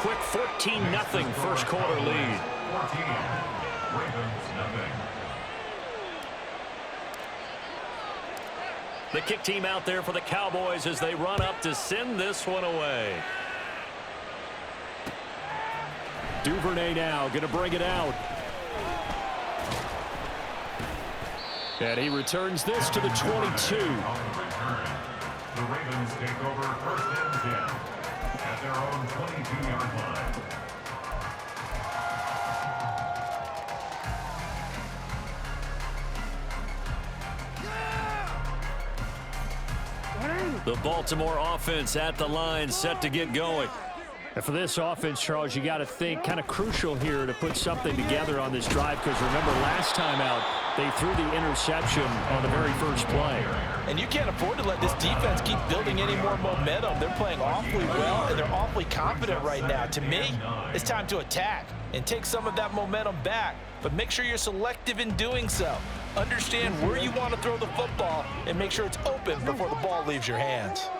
quick 14-0 first quarter lead. 14, Ravens nothing. The kick team out there for the Cowboys as they run up to send this one away. Duvernay now going to bring it out. And he returns this to the 22. The Ravens take over first and 10 at their own 22-yard line. The Baltimore offense at the line, set to get going. And for this offense, Charles, you got to think kind of crucial here to put something together on this drive, because remember last time out, they threw the interception on the very first play. And you can't afford to let this defense keep building any more momentum. They're playing awfully well, and they're awfully confident right now. To me, it's time to attack and take some of that momentum back, but make sure you're selective in doing so. Understand where you want to throw the football and make sure it's open before the ball leaves your hands.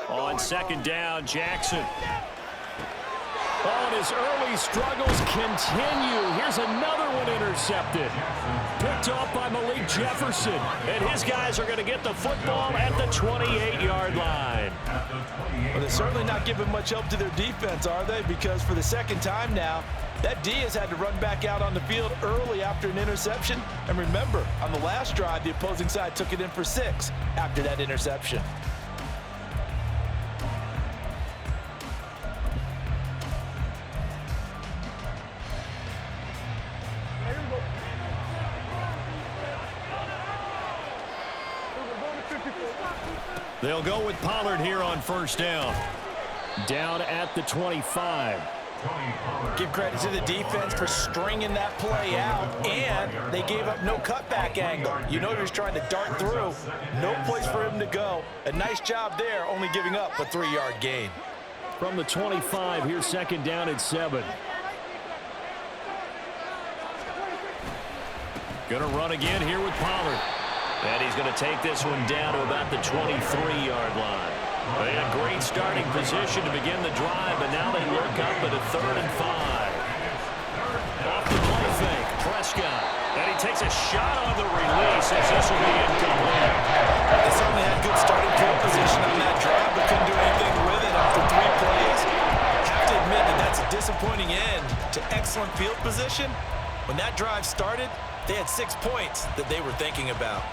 On second down, Jackson. Oh, and his early struggles continue. Here's another one intercepted. Picked off by Malik Jefferson. And his guys are going to get the football at the 28-yard line. Well, they're certainly not giving much help to their defense, are they? Because for the second time now, that D has had to run back out on the field early after an interception. And remember, on the last drive, the opposing side took it in for 6 after that interception. They'll go with Pollard here on first down. Down at the 25. Give credit to the defense for stringing that play out, and they gave up no cutback angle. You know they're just trying to dart through. No place for him to go. A nice job there, only giving up a 3-yard gain. From the 25, here's second down at 7. Gonna run again here with Pollard. And he's going to take this one down to about the 23-yard line. They had great starting position to begin the drive, but now they look up at a 3rd and 5. Off the play fake, Prescott. And he takes a shot on the release as this will be incomplete. They certainly had good starting field position on that drive, but couldn't do anything with it after 3 plays. I have to admit that that's a disappointing end to excellent field position. When that drive started, they had 6 points that they were thinking about.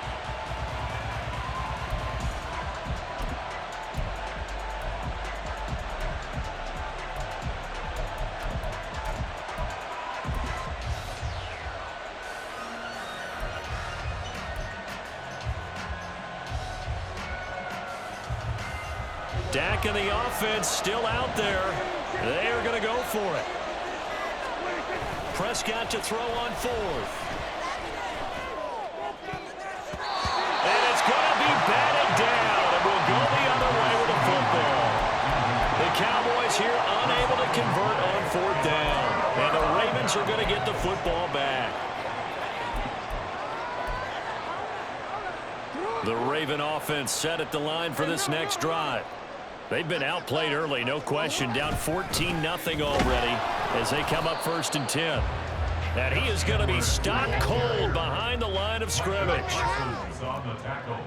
Dak and the offense still out there. They are going to go for it. Prescott to throw on 4th. And it's going to be batted down, and we'll go the other way with the football. The Cowboys here unable to convert on 4th down. And the Ravens are going to get the football back. The Raven offense set at the line for this next drive. They've been outplayed early, no question. Down 14-0 already as they come up 1st and 10. And he is going to be stopped cold behind the line of scrimmage. On the tackle.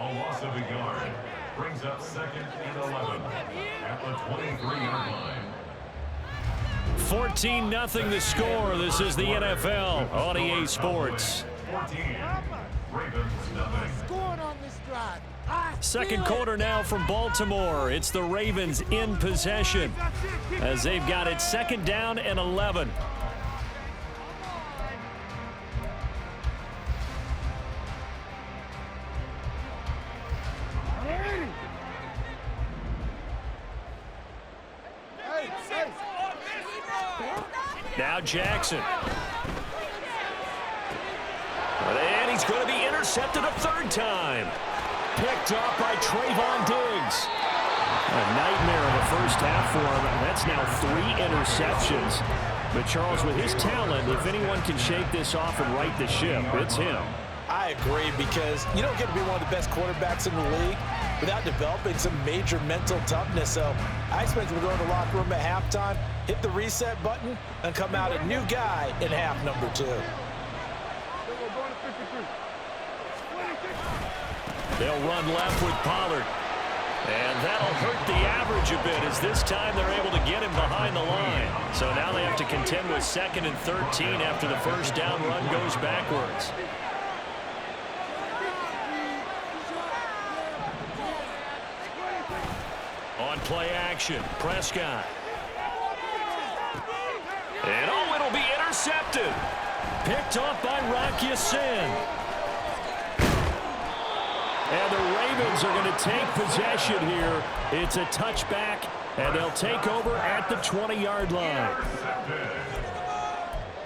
A loss of a yard brings up 2nd and 11 at the 23-yard line. 14-0 the score. This is the NFL on EA Sports. 14. Ravens nothing. Scoring on this drive. Second quarter now from Baltimore. It's the Ravens in possession as they've got it 2nd down and 11. Now Jackson. And he's going to be intercepted a 3rd time. Picked off by Trayvon Diggs. A nightmare of a first half for him. That's now 3 interceptions. But Charles, with his talent, if anyone can shake this off and right the ship, it's him. I I agree, because you don't get to be one of the best quarterbacks in the league without developing some major mental toughness. So I expect him to go in the locker room at halftime, hit the reset button, and come out a new guy in half number 2. They'll run left with Pollard. And that'll hurt the average a bit, as this time they're able to get him behind the line. So now they have to contend with 2nd and 13 after the first down run goes backwards. On play action, Prescott. And oh, it'll be intercepted. Picked off by Rocky Sin. And the Ravens are going to take possession here. It's a touchback, and they'll take over at the 20-yard line.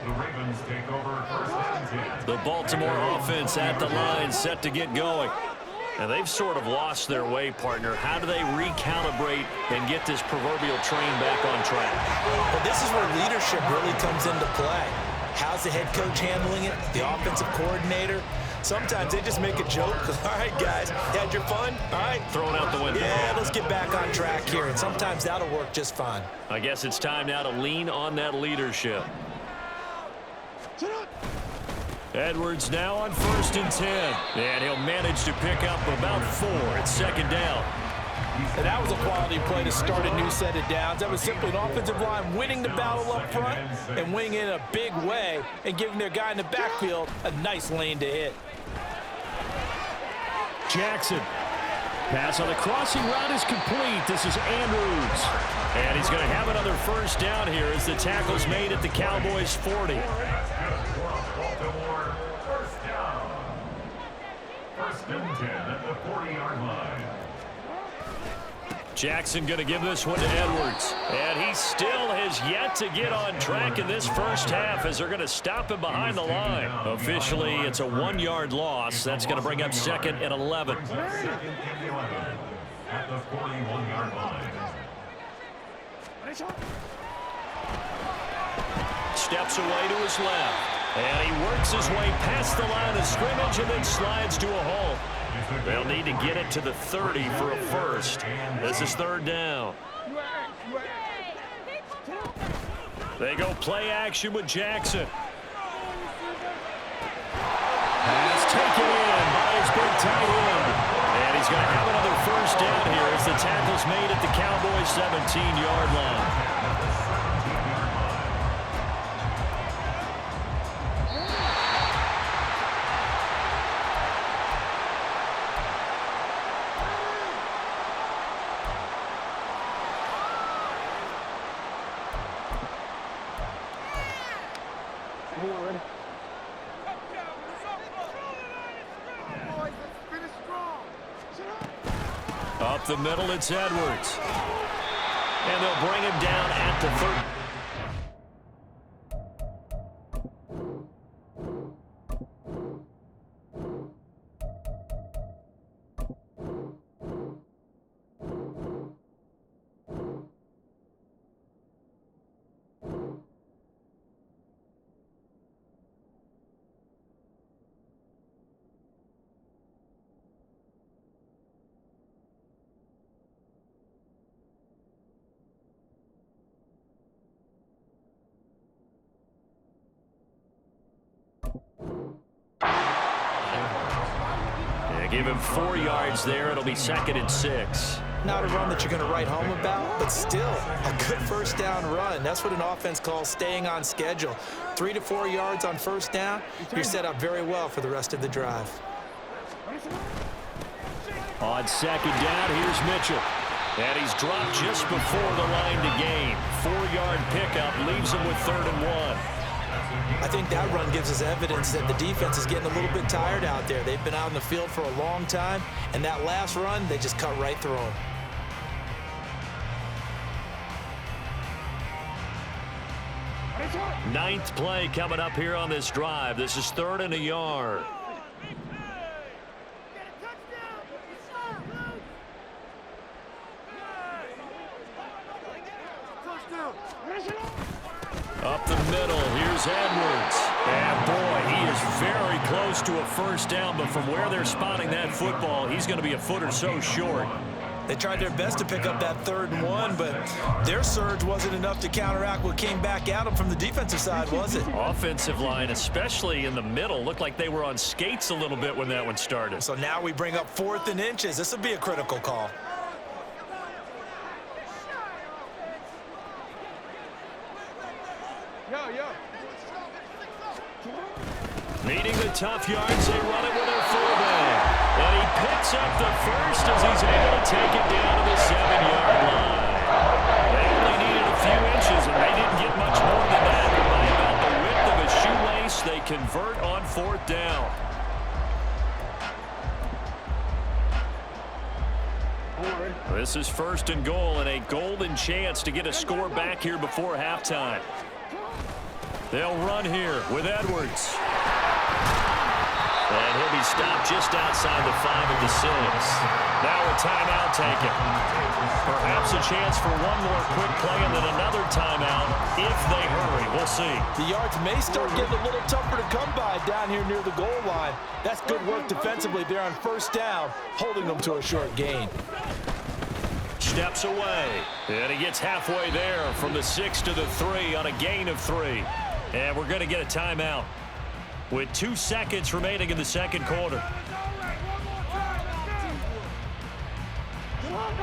The Ravens take over first and 10. The Baltimore offense at the line, set to get going. And they've sort of lost their way, partner. How do they recalibrate and get this proverbial train back on track? Well, this is where leadership really comes into play. How's the head coach handling it? The offensive coordinator? Sometimes they just make a joke. All right, guys, had your fun? All right. Thrown out the window. Yeah, let's get back on track here. And sometimes that'll work just fine. I guess it's time now to lean on that leadership. Edwards now on 1st and 10. And he'll manage to pick up about 4 at 2nd down. And that was a quality play to start a new set of downs. That was simply an offensive line winning the battle up front and winning it in a big way and giving their guy in the backfield a nice lane to hit. Jackson. Pass on the crossing route is complete. This is Andrews. And he's going to have another first down here as the tackle's made at the Cowboys' 40. Baltimore, first down. 1st and 10 at the 40-yard line. Jackson going to give this one to Edwards. And he still has yet to get on track in this first half as they're going to stop him behind the line. Officially, it's a 1-yard loss. That's going to bring up 2nd and 11. 2nd and 11 at the 41-yard line. Steps away to his left. And he works his way past the line of scrimmage and then slides to a halt. They'll need to get it to the 30 for a first. This is 3rd down. They go play action with Jackson. Pass taken in by his big tight end. And he's going to have another first down here as the tackle's made at the Cowboys' 17-yard line. Up the middle, it's Edwards. And they'll bring him down at the 30. Give him 4 yards there. It'll be 2nd and 6. Not a run that you're going to write home about, but still a good first down run. That's what an offense calls staying on schedule. 3 to 4 yards on first down, you're set up very well for the rest of the drive. On 2nd down, here's Mitchell. And he's dropped just before the line to gain. 4-yard pickup leaves him with 3rd and 1. I think that run gives us evidence that the defense is getting a little bit tired out there. They've been out in the field for a long time, and that last run, they just cut right through them. Ninth play coming up here on this drive. This is 3rd and a yard. Up the middle, here's Edwards. And boy, he is very close to a first down, but from where they're spotting that football, he's going to be a foot or so short. They tried their best to pick up that 3rd and 1, but their surge wasn't enough to counteract what came back at them from the defensive side, was it? Offensive line, especially in the middle, looked like they were on skates a little bit when that one started. So now we bring up 4th and inches. This will be a critical call. Meeting the tough yards, they run it with their fullback. And he picks up the first as he's able to take it down to the 7-yard line. They only needed a few inches, and they didn't get much more than that. But by about the width of a shoelace, they convert on 4th down. This is 1st and goal, and a golden chance to get a score back here before halftime. They'll run here with Edwards. And he'll be stopped just outside the 5 of the 6. Now a timeout taken. Perhaps a chance for one more quick play and then another timeout if they hurry. We'll see. The yards may start getting a little tougher to come by down here near the goal line. That's good work defensively there on 1st down, holding them to a short gain. Steps away. And he gets halfway there from the 6 to the 3 on a gain of 3. And we're going to get a timeout with 2 seconds remaining in the 2nd quarter.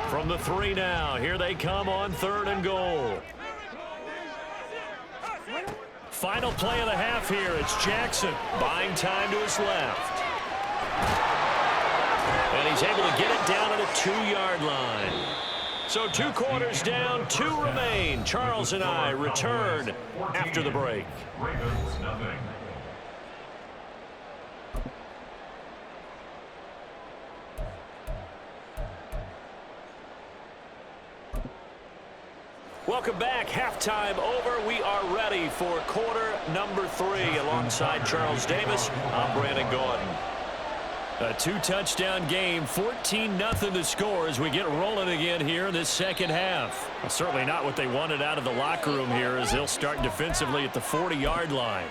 From the 3 now, here they come on 3rd and goal. Final play of the half here. It's Jackson buying time to his left. And he's able to get it down to the 2-yard line. So 2 quarters down, 2 remain. Charles and I return after the break. Ravens nothing. Welcome back. Halftime over. We are ready for quarter number 3. Alongside Charles Davis, I'm Brandon Gordon. A 2-touchdown game, 14-0 to score as we get rolling again here in this second half. Certainly not what they wanted out of the locker room here as they'll start defensively at the 40-yard line.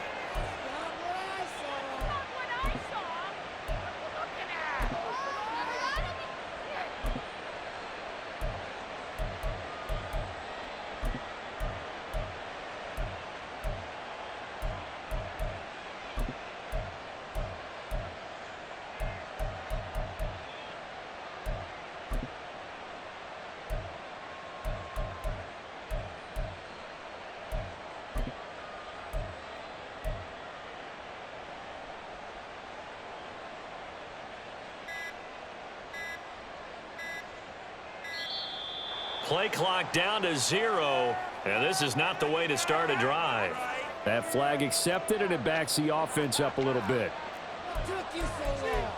Play clock down to 0, and this is not the way to start a drive. That flag accepted, and it backs the offense up a little bit. Took you so long.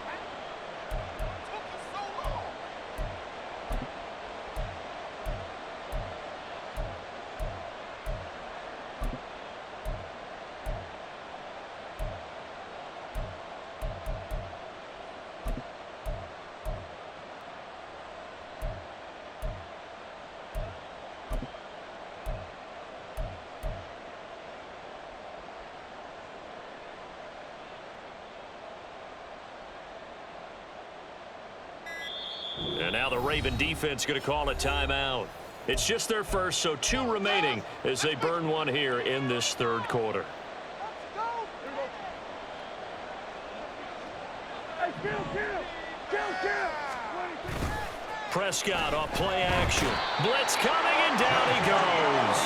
And now the Raven defense going to call a timeout. It's just their first, so 2 remaining as they burn one here in this 3rd quarter. Prescott off play action. Blitz coming, and down he goes.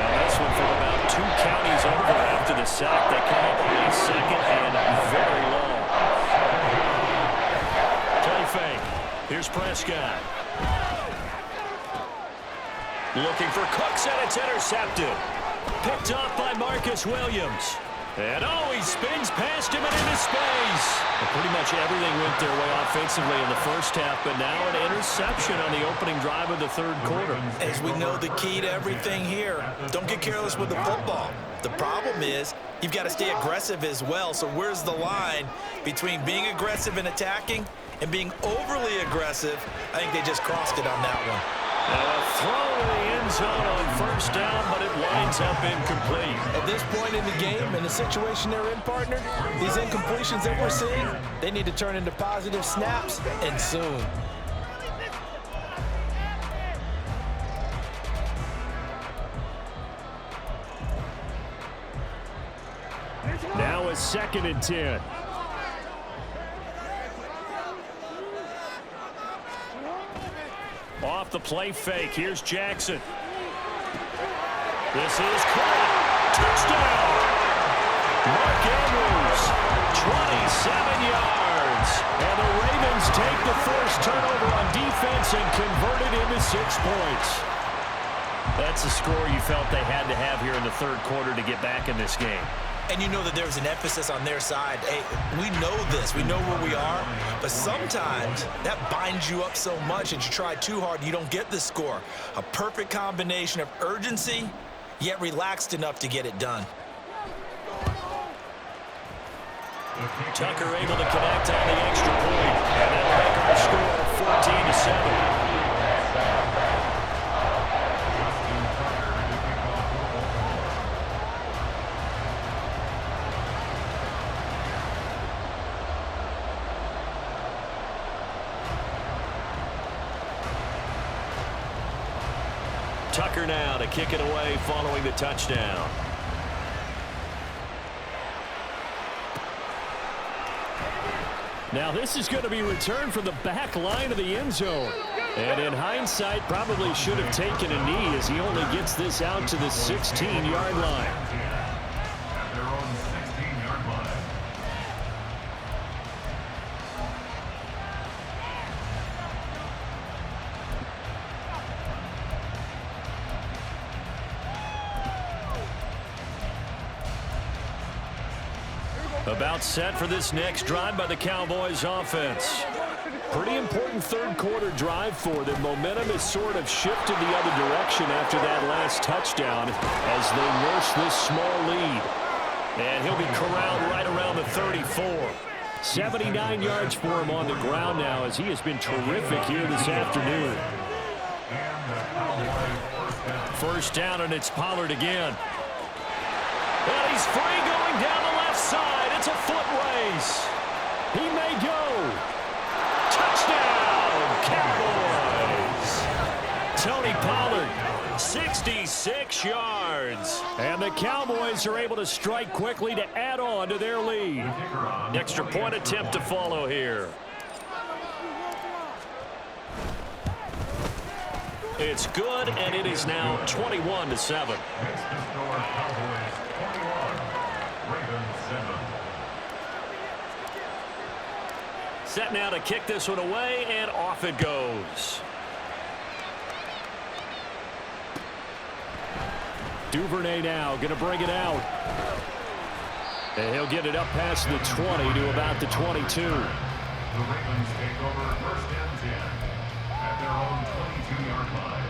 And this one from about 2 counties over after the sack. They come up on a 2nd and very long. Play fake. Here's Prescott. Looking for Cooks, and it's intercepted. Picked off by Marcus Williams. And he spins past him and into space. And pretty much everything went their way offensively in the first half, but now an interception on the opening drive of the 3rd quarter. As we know, the key to everything here, don't get careless with the football. The problem is you've got to stay aggressive as well. So where's the line between being aggressive and attacking and being overly aggressive? I think they just crossed it on that one. A throw to the end zone on first down, but it winds up incomplete. At this point in the game, in the situation they're in, partner, these incompletions that we're seeing, they need to turn into positive snaps, and soon. Now a 2nd and 10. Off the play fake. Here's Jackson. This is caught. Touchdown. Mark Andrews, 27 yards. And the Ravens take the first turnover on defense and convert it into 6 points. That's a score you felt they had to have here in the third quarter to get back in this game. And you know that there's an emphasis on their side. Hey, we know this. We know where we are. But sometimes that binds you up so much that you try too hard, you don't get the score. A perfect combination of urgency, yet relaxed enough to get it done. Tucker able to connect on the extra point. And that'll make our score 14-7. Tucker now to kick it away following the touchdown. Now this is going to be returned from the back line of the end zone. And in hindsight, probably should have taken a knee as he only gets this out to the 16-yard line. At their own 16-yard line. About set for this next drive by the Cowboys offense. Pretty important third quarter drive for them. Momentum has sort of shifted the other direction after that last touchdown as they nurse this small lead. And he'll be corralled right around the 34. 79 yards for him on the ground now as he has been terrific here this afternoon. First down, and it's Pollard again. And he's free going down the left side. It's a foot race. He may go. Touchdown, Cowboys. Tony Pollard, 66 yards. And the Cowboys are able to strike quickly to add on to their lead. Extra point attempt to follow here. It's good, and it is now 21-7. Set now to kick this one away, and off it goes. Duvernay now going to bring it out. And he'll get it up past the 20 to about the 22. The Ravens take over 1st and 10 at their own 22-yard line.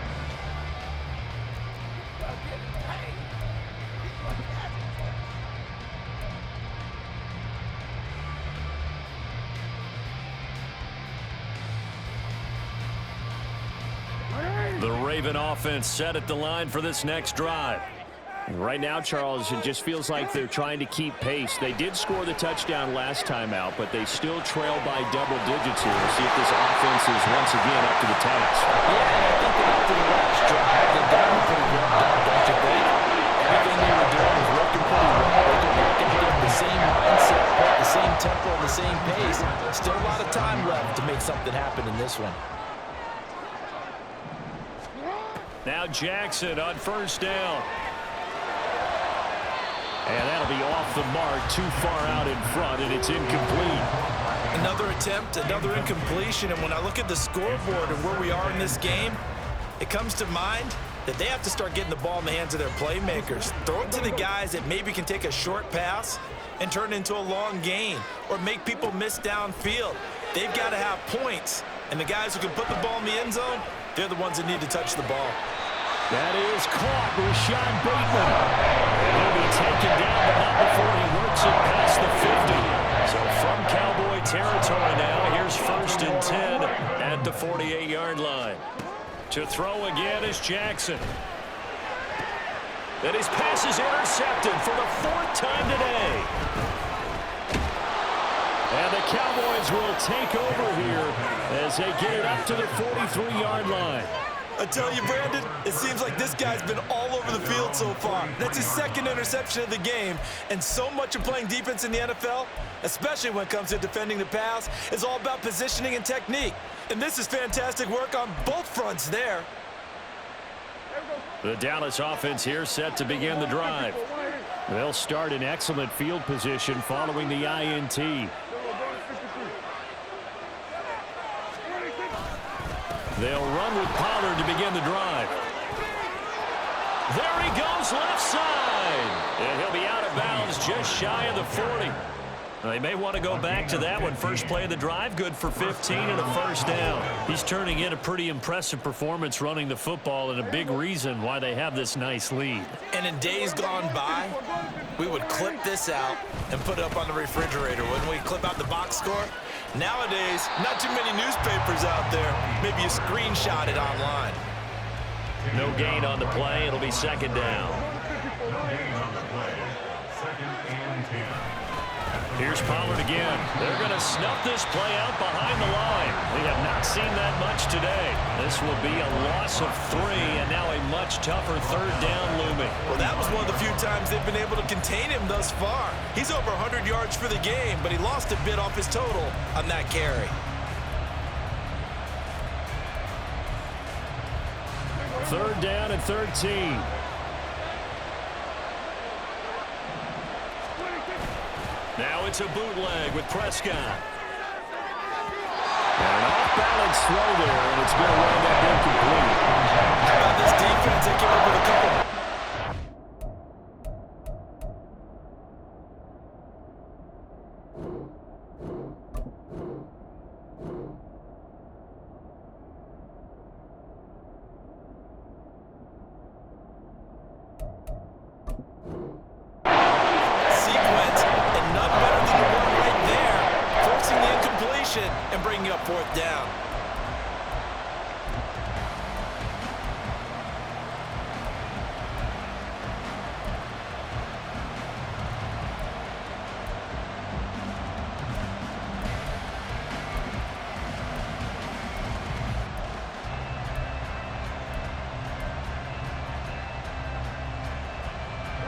The Raven offense set at the line for this next drive. Right now, Charles, it just feels like they're trying to keep pace. They did score the touchdown last time out, but they still trail by double digits here. We'll see if this offense is once again up to the task. Yeah, and I think that after the last drive, they got them pretty well done, don't you think? Everything they were doing was working pretty well. They go back and hit the same mindset, the same tempo, the same pace. Still a lot of time left to make something happen in this one. Now Jackson on first down. And that'll be off the mark, too far out in front, and it's incomplete. Another attempt, another incompletion, and when I look at the scoreboard and where we are in this game, it comes to mind that they have to start getting the ball in the hands of their playmakers. Throw it to the guys that maybe can take a short pass and turn it into a long gain or make people miss downfield. They've got to have points, and the guys who can put the ball in the end zone, they're the ones that need to touch the ball. That is caught, Rashad Bateman. And he'll be taken down, but not before he works it past the 50. So from Cowboy territory now, here's 1st and 10 at the 48-yard line. To throw again is Jackson. And his pass is intercepted for the 4th time today. And the Cowboys will take over here as they get it up to the 43-yard line. I tell you, Brandon, it seems like this guy's been all over the field so far. That's his 2nd interception of the game. And so much of playing defense in the NFL, especially when it comes to defending the pass, is all about positioning and technique. And this is fantastic work on both fronts there. The Dallas offense here set to begin the drive. They'll start in excellent field position following the INT. They'll run with Pollard to begin the drive. There he goes, left side. And he'll be out of bounds just shy of the 40. They may want to go back to that one. First play of the drive, good for 15 and a first down. He's turning in a pretty impressive performance running the football and a big reason why they have this nice lead. And in days gone by, we would clip this out and put it up on the refrigerator. When we clip out the box score, nowadays, not too many newspapers out there. Maybe you screenshot it online. No gain on the play. It'll be 2nd down. No gain on the play. 2nd and 10. Here's Pollard again. They're going to snuff this play out behind the line. We have not seen that much today. This will be a loss of 3, and now a much tougher 3rd down looming. Well, that was one of the few times they've been able to contain him thus far. He's over 100 yards for the game, but he lost a bit off his total on that carry. 3rd down and 13. Now it's a bootleg with Prescott. And an off-balance throw there, and it's going to wind up incomplete. How about this defense? They came up with a couple. And bring you up 4th down.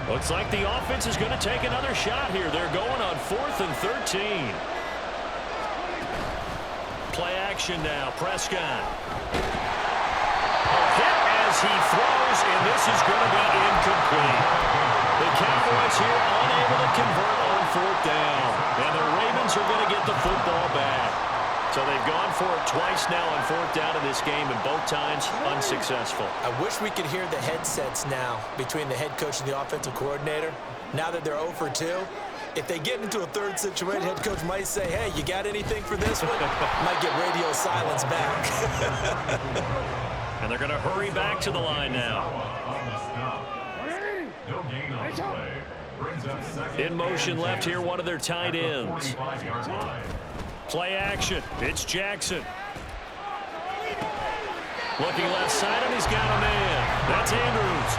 Looks like the offense is going to take another shot here. They're going on 4th and 13. Play action now. Prescott. A hit as he throws, and this is going to be incomplete. The Cowboys here unable to convert on 4th down. And the Ravens are going to get the football back. So they've gone for it twice now on 4th down in this game, and both times unsuccessful. I wish we could hear the headsets now between the head coach and the offensive coordinator. Now that they're 0 for 2. If they get into a 3rd situation, head coach might say, hey, you got anything for this one? Might get radio silence back. And they're going to hurry back to the line now. No gain on the play. Brings up 2nd. In motion left here, one of their tight ends. 45-yard line. Play action. It's Jackson. Looking left side, and he's got a man. That's Andrews.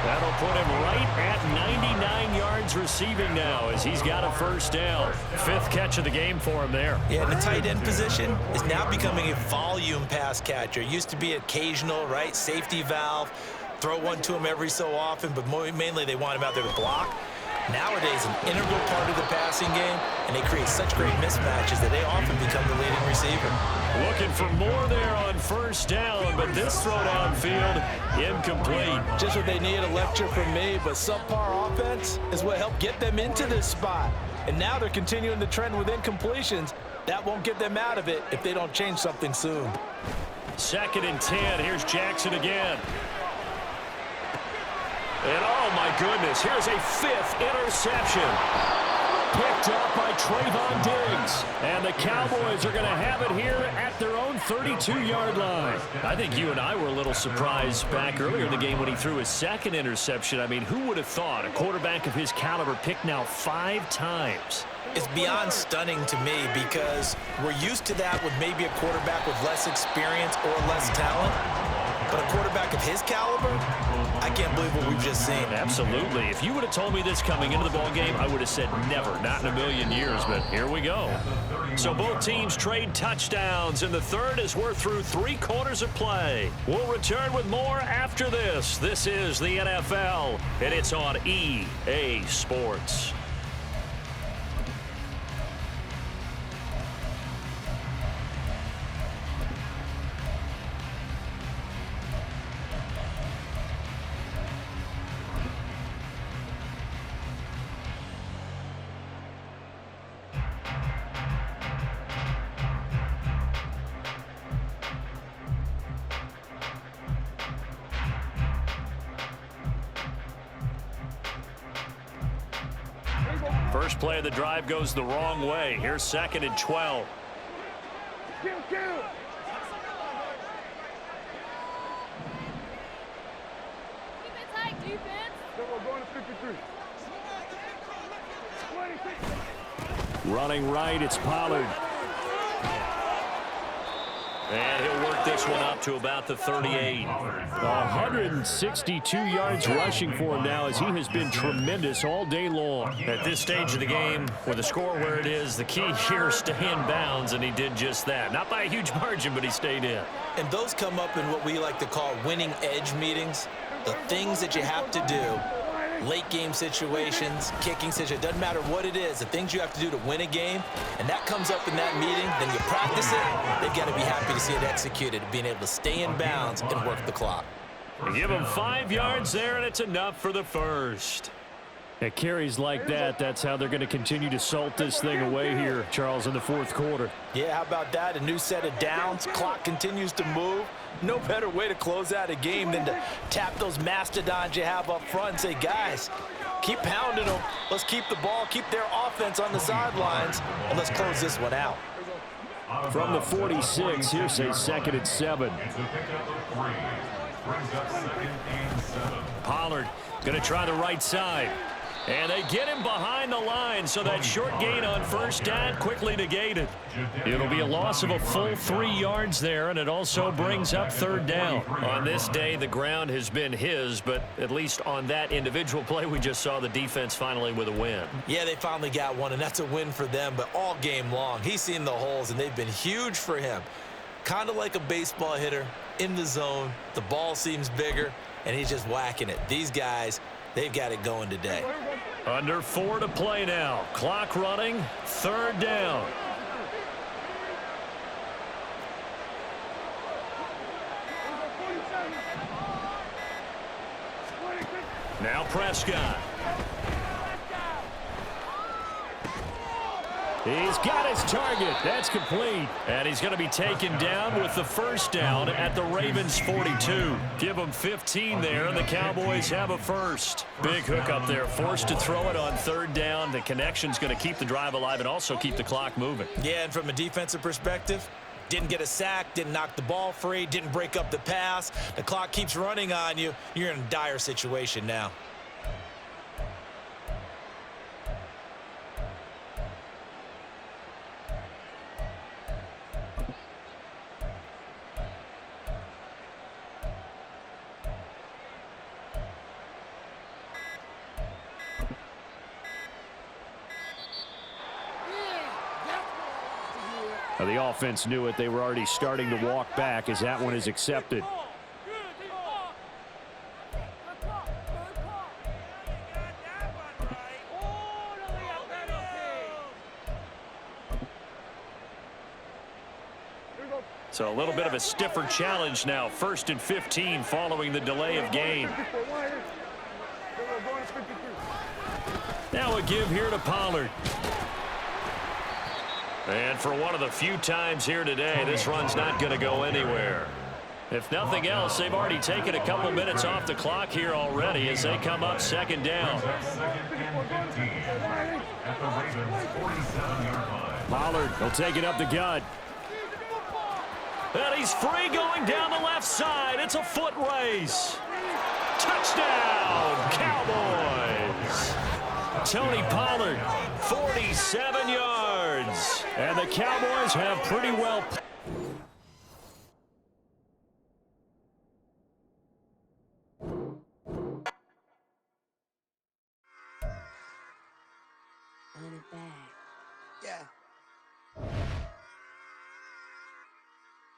That'll put him right at 99 yards receiving now as he's got a first down. 5th catch of the game for him there. Yeah, and the tight end position is now becoming a volume pass catcher. Used to be occasional, right? Safety valve. Throw one to him every so often, but mainly they want him out there to block. Nowadays, an integral part of the passing game, and they create such great mismatches that they often become the leading receiver. Looking for more there on first down, but this throw downfield, incomplete. Just what they need, a lecture from me, but subpar offense is what helped get them into this spot. And now they're continuing the trend with incompletions. That won't get them out of it if they don't change something soon. 2nd and 10. Here's Jackson again. And oh my goodness, here's a 5th interception. Picked up by Trayvon Diggs. And the Cowboys are going to have it here at their own 32-yard line. I think you and I were a little surprised back earlier in the game when he threw his 2nd interception. I mean, who would have thought a quarterback of his caliber picked now 5 times? It's beyond stunning to me because we're used to that with maybe a quarterback with less experience or less talent. But a quarterback of his caliber, I can't believe what we've just seen. Absolutely. If you would have told me this coming into the ball game, I would have said never, not in a million years, but here we go. So both teams trade touchdowns in the third as we're through 3 quarters of play. We'll return with more after this. This is the NFL, and it's on EA Sports. First play of the drive goes the wrong way. Here's 2nd and 12. Kill. Keep it tight, defense. We're going to 53. 26. Running right, it's Pollard. And he'll work this one up to about the 38. 162 yards rushing for him now as he has been tremendous all day long. At this stage of the game, with the score where it is, the key here is stay in bounds, and he did just that. Not by a huge margin, but he stayed in. And those come up in what we like to call winning edge meetings. The things that you have to do. Late game situations, kicking situations, doesn't matter what it is, the things you have to do to win a game, and that comes up in that meeting, then you practice it, they've got to be happy to see it executed, being able to stay in bounds and work the clock. Give him 5 yards there, and it's enough for the first. At carries like that, that's how they're going to continue to salt this thing away here, Charles, in the 4th quarter. Yeah, how about that? A new set of downs, clock continues to move. No better way to close out a game than to tap those mastodons you have up front and say, guys, keep pounding them. Let's keep the ball, keep their offense on the sidelines, and let's close this one out. From the 46, here's a 2nd and 7. Pollard going to try the right side. And they get him behind the line, so that short gain on 1st down quickly negated. It'll be a loss of a full 3 yards there, and it also brings up 3rd down. On this day, the ground has been his, but at least on that individual play, we just saw the defense finally with a win. Yeah, they finally got one, and that's a win for them, but all game long, he's seen the holes, and they've been huge for him. Kind of like a baseball hitter in the zone. The ball seems bigger, and he's just whacking it. These guys, they've got it going today. Under 4 to play now. Clock running. 3rd down. Now Prescott. He's got his target. That's complete. And he's going to be taken down with the 1st down at the Ravens' 42. Give them 15 there, and the Cowboys have a 1st. Big hook up there. Forced to throw it on 3rd down. The connection's going to keep the drive alive and also keep the clock moving. Yeah, and from a defensive perspective, didn't get a sack, didn't knock the ball free, didn't break up the pass. The clock keeps running on you. You're in a dire situation now. The offense knew it. They were already starting to walk back as that one is accepted. So a little bit of a stiffer challenge now. 1st and 15 following the delay of game. Now a give here to Pollard. And for one of the few times here today, this run's not going to go anywhere. If nothing else, they've already taken a couple minutes off the clock here already as they come up 2nd down. Pollard will take it up the gut. And he's free going down the left side. It's a foot race. Touchdown, Cowboys. Tony Pollard, 47 yards. And the Cowboys have pretty well bag. Yeah.